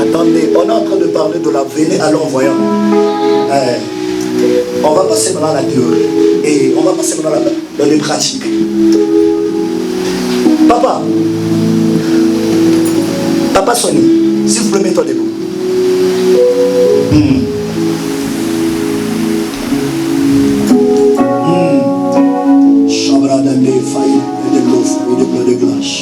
Attendez, on est en train de parler de la venez, alors voyons. On va passer maintenant à la théorie. Et on va passer maintenant dans les pratiques. Papa Sonny, s'il vous plaît, mets-toi debout. Chabra dans les failles et de l'eau et de bleu de glace.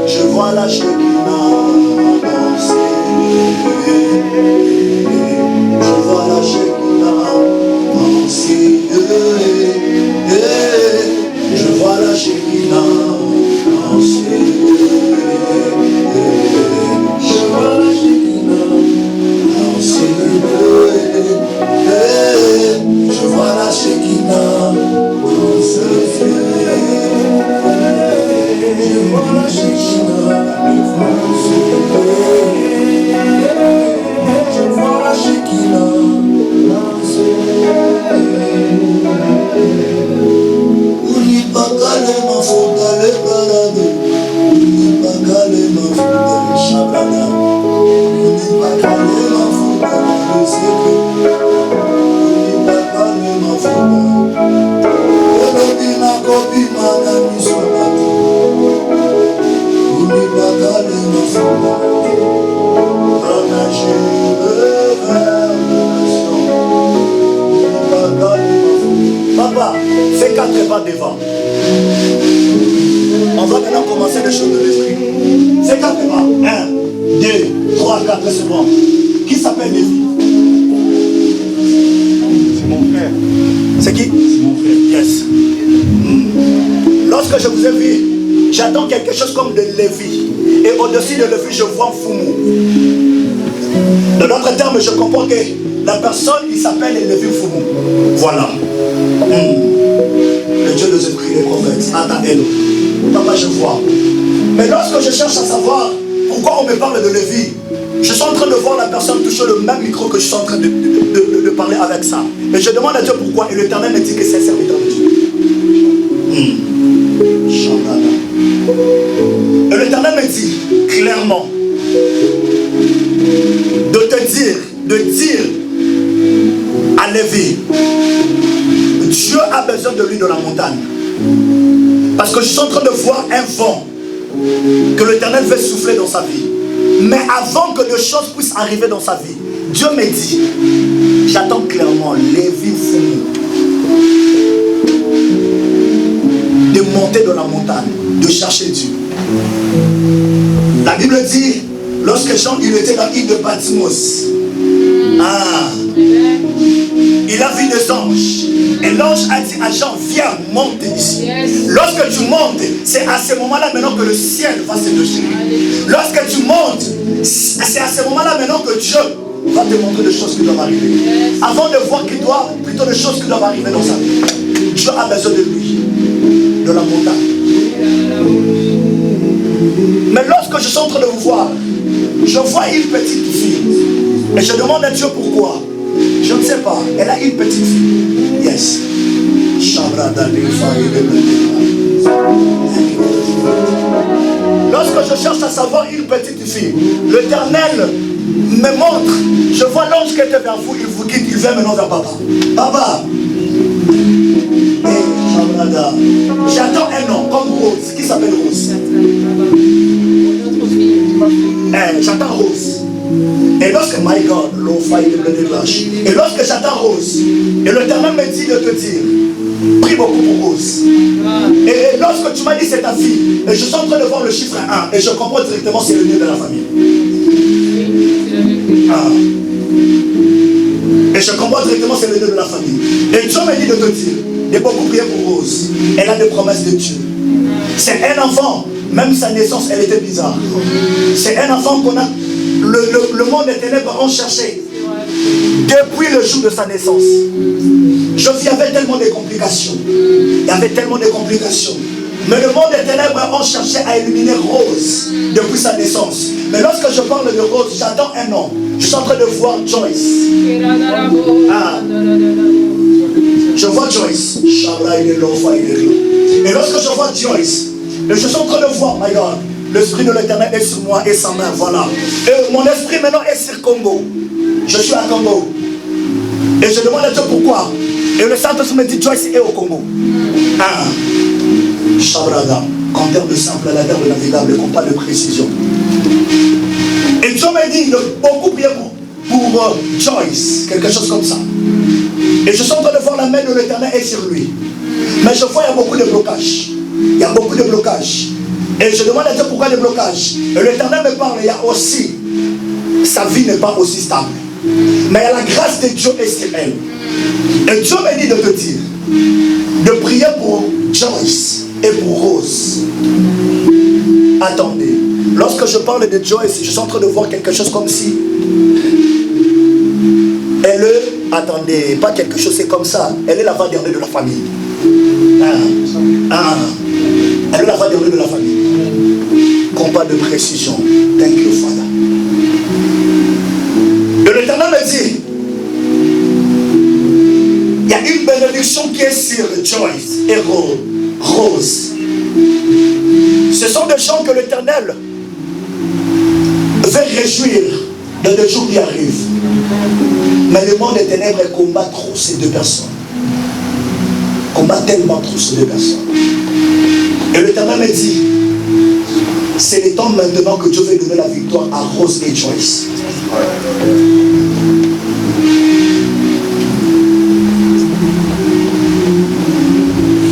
Je vois la Shekinah danser. Je vois la Shekinah danser. Je vois la Shekinah danser. Je vois la Shekinah danser. Je vois la Shekinah danser. Je vois la Shekinah danser. Je vois la Shekinah danser. Ouli bakale mafuta le balade. Ouli bakale mafuta le shabrana. Ouli bakale mafuta le seke. Ouli bakale mafuta. Olobina kopi mana misonati. Ouli bakale mafuta. Ranager vers l'action. Ouli bakale mafuta. Papa, fais 4 pas devant. On va maintenant commencer les choses de l'esprit. Fais 4 pas. 1, 2, 3, 4 secondes. Qui s'appelle Lévi? C'est mon frère. C'est qui? C'est mon frère. Yes. Lorsque je vous ai vu, j'attends quelque chose comme de Lévi. Et au-dessus de Lévi, je vois Fumu. Dans d'autres termes, je comprends que la personne, il s'appelle Lévi Fumu. Voilà. Le Dieu des esprits, les prophètes. Ata Elo. Papa, je vois. Mais lorsque je cherche à savoir pourquoi on me parle de Lévi, je suis en train de voir la personne toucher le même micro que je suis en train de parler avec ça. Et je demande à Dieu pourquoi. Et l'Éternel me dit que c'est serviteur de Dieu. Et l'Éternel me dit clairement de dire à Lévi, Dieu a besoin de lui dans la montagne. Parce que je suis en train de voir un vent que l'Éternel veut souffler dans sa vie. Mais avant que des choses puissent arriver dans sa vie, Dieu me dit, j'attends clairement Lévi Fumu de monter dans la montagne, de chercher Dieu. La Bible dit, lorsque Jean il était dans l'île de Patmos, il a vu des anges. Et l'ange a dit à Jean, viens, monte ici. Lorsque tu montes, c'est à ce moment-là maintenant que le ciel va se déchirer. Lorsque tu montes, c'est à ce moment-là maintenant que Dieu va te montrer des choses qui doivent arriver. Avant de voir qu'il doit, plutôt des choses qui doivent arriver dans sa vie. Dieu a besoin de lui, de la montagne. Mais lorsque je suis en train de vous voir, je vois une petite fille. Et je demande à Dieu pourquoi. Je ne sais pas. Elle a une petite fille. Yes. Lorsque je cherche à savoir une petite fille, l'Éternel me montre. Je vois l'ange qui était vers vous. Il vous quitte. Il vient maintenant vers papa. Papa. J'attends un nom comme Rose. Qui s'appelle Rose? J'attends Rose. Et lorsque, my God, et lorsque j'attends Rose, et l'Éternel me dit de te dire, prie beaucoup pour Rose. Et lorsque tu m'as dit c'est ta fille, et je suis en train de voir le chiffre 1, et je comprends directement c'est le mieux de la famille. Et je comprends directement c'est le mieux de la famille. Et Dieu me dit de te dire, de beaucoup prier pour Rose. Elle a des promesses de Dieu. C'est un enfant, même sa naissance, elle était bizarre. C'est un enfant qu'on a. Le monde des ténèbres ont cherché depuis le jour de sa naissance. Il y avait tellement de complications. Il y avait tellement de complications. Mais le monde des ténèbres ont cherché à éliminer Rose depuis sa naissance. Mais lorsque je parle de Rose, j'attends un nom. Je suis en train de voir Joyce. Ah. Je vois Joyce. Et lorsque je vois Joyce, je suis en train de voir, my God, l'Esprit de l'Éternel est sur moi et sa main, voilà. Et mon esprit maintenant est sur Congo. Je suis à Congo. Et je demande à Dieu pourquoi. Et le Saint-Esprit me dit, Joyce est au Congo. Ah. Shabrada, compteur de simple à la terre de navigable, compas de précision. Et Dieu m'a dit de beaucoup prier pour Joyce, quelque chose comme ça. Et je suis en train de voir la main de l'Éternel est sur lui. Mais je vois qu'il y a beaucoup de blocages. Il y a beaucoup de blocages. Et je demande à Dieu pourquoi les blocages. Et l'Éternel me parle, il y a aussi, sa vie n'est pas aussi stable. Mais il y a la grâce de Dieu est sur elle. Et Dieu m'a dit de te dire, de prier pour Joyce et pour Rose. Attendez, lorsque je parle de Joyce, je suis en train de voir quelque chose comme si elle est, attendez, pas quelque chose, c'est comme ça. Elle est la voix dernière de la famille. Elle est la voix dernière de la famille. Compas de précision. Thank you, Father. Et l'Éternel me dit, il y a une bénédiction qui est sur Joyce et Rose. Ce sont des gens que l'Éternel veut réjouir dans les jours qui arrivent. Mais le monde des ténèbres combat trop ces deux personnes. Combat tellement trop ces deux personnes. Et l'Éternel me dit, c'est le temps maintenant que Dieu veut donner la victoire à Rose et Joyce.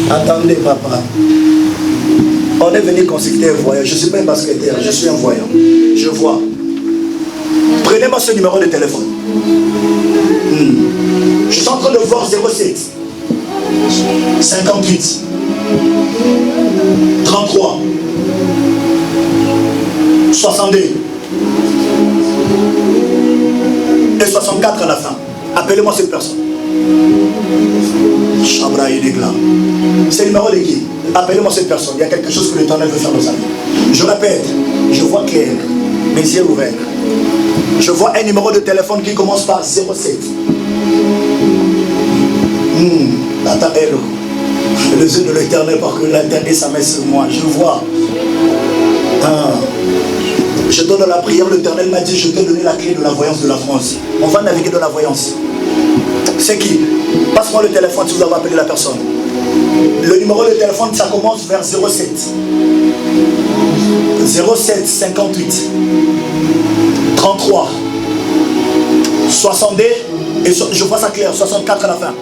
Attendez, papa. On est venu consulter un voyant. Je ne suis pas un basketteur, je suis un voyant. Je vois. Prenez-moi ce numéro de téléphone. Je suis en train de voir 07 58 33 62 et 64 à la fin. Appelez-moi cette personne. Chabra et Dégla. C'est le numéro de qui? Appelez-moi cette personne. Il y a quelque chose que l'Éternel veut faire dans sa vie. Je répète, je vois clair, mes yeux ouverts. Je vois un numéro de téléphone qui commence par 07. Attends, les yeux de l'Éternel, parce que l'Éternel sa main sur moi. Je vois. Je donne la prière, l'Éternel m'a dit, je t'ai donné la clé de la voyance de la France. On va naviguer dans la voyance. C'est qui? Passe-moi le téléphone si vous avez appelé la personne. Le numéro de téléphone, ça commence vers 07. 07 58 33 62 et je vois ça clair, 64 à la fin.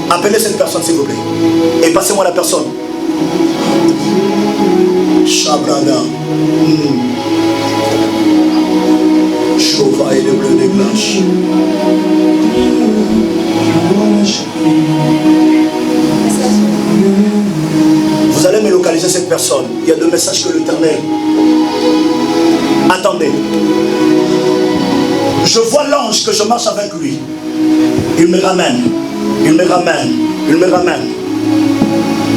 Appelez cette personne s'il vous plaît. Et passez-moi la personne. Chabrada. Chauva et le bleu des glaces. Vous allez me localiser cette personne. Il y a deux messages que l'Éternel. Attendez. Je vois l'ange que je marche avec lui. Il me ramène. Il me ramène. Il me ramène.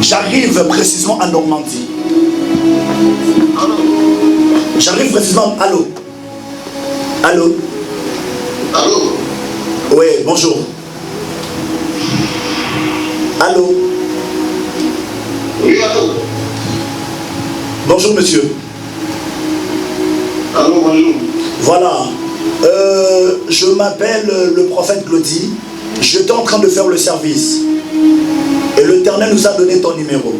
J'arrive précisément à Normandie. J'arrive précisément. Allô? Allô? Allô? Oui, bonjour. Allô? Oui, allô? Bonjour, monsieur. Allô, bonjour. Voilà. Je m'appelle le prophète Glody. J'étais en train de faire le service. Et l'Éternel nous a donné ton numéro.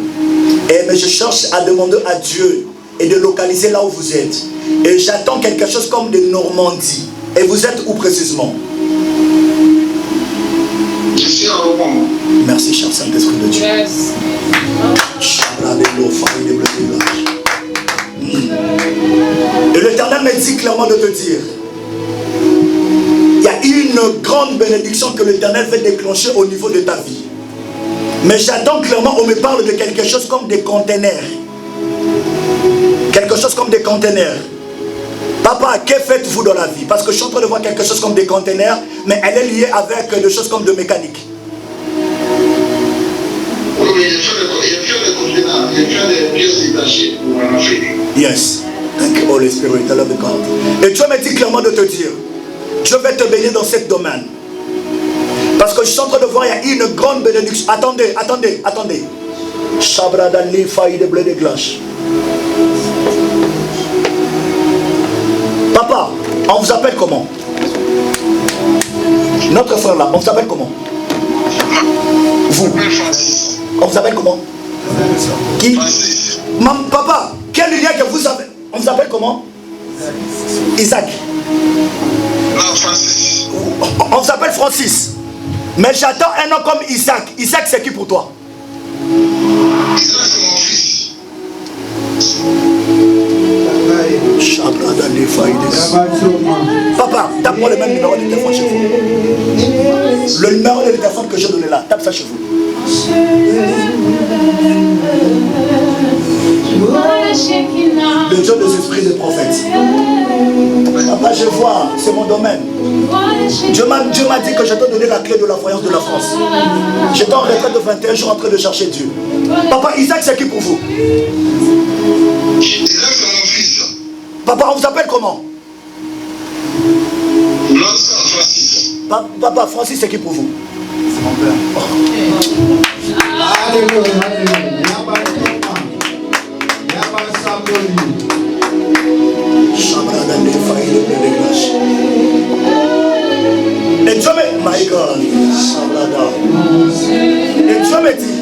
Mais je cherche à demander à Dieu et de localiser là où vous êtes. Et j'attends quelque chose comme de Normandie. Et vous êtes où précisément? Je suis en Normandie. Merci, cher Saint-Esprit de Dieu. Yes. Et l'Éternel me dit clairement de te dire, il y a une grande bénédiction que l'Éternel veut déclencher au niveau de ta vie. Mais j'attends clairement, on me parle de quelque chose comme des containers. Quelque chose comme des containers. Papa, que faites-vous dans la vie? Parce que je suis en train de voir quelque chose comme des containers, mais elle est liée avec des choses comme de mécanique. Oui, je fais le conteneur. et tu as des pièces détachées pour en acheter. Yes. Thank you, Holy Spirit. I love the God. Et Dieu m'a dit clairement de te dire, Dieu va te bénir dans ce domaine. Parce que je suis en train de voir, il y a une grande bénédiction. Attendez. Chabradani faille de blé de glace. Papa, on vous appelle comment? Notre frère là, on vous appelle comment? Vous. On vous appelle comment? Qui? Papa, quel lien que vous avez? On vous appelle comment? Isaac. Non, Francis. On vous appelle Francis. Mais j'attends un homme comme Isaac. Isaac, c'est qui pour toi? Isaac, c'est mon fils. Papa, tape-moi le même numéro de téléphone chez vous. Le numéro de téléphone que j'ai donné là, tape ça chez vous. Le Dieu des esprits des prophètes. Papa, je vois, c'est mon domaine. Dieu m'a dit que je dois donner la clé de la voyance de la France. J'étais en retraite de 21 jours en train de chercher Dieu. Papa, Isaac, c'est qui pour vous? Isaac, c'est mon fils. Papa, on vous appelle comment? Francis. Papa, Francis, c'est qui pour vous? C'est mon père. Et Dieu me dit,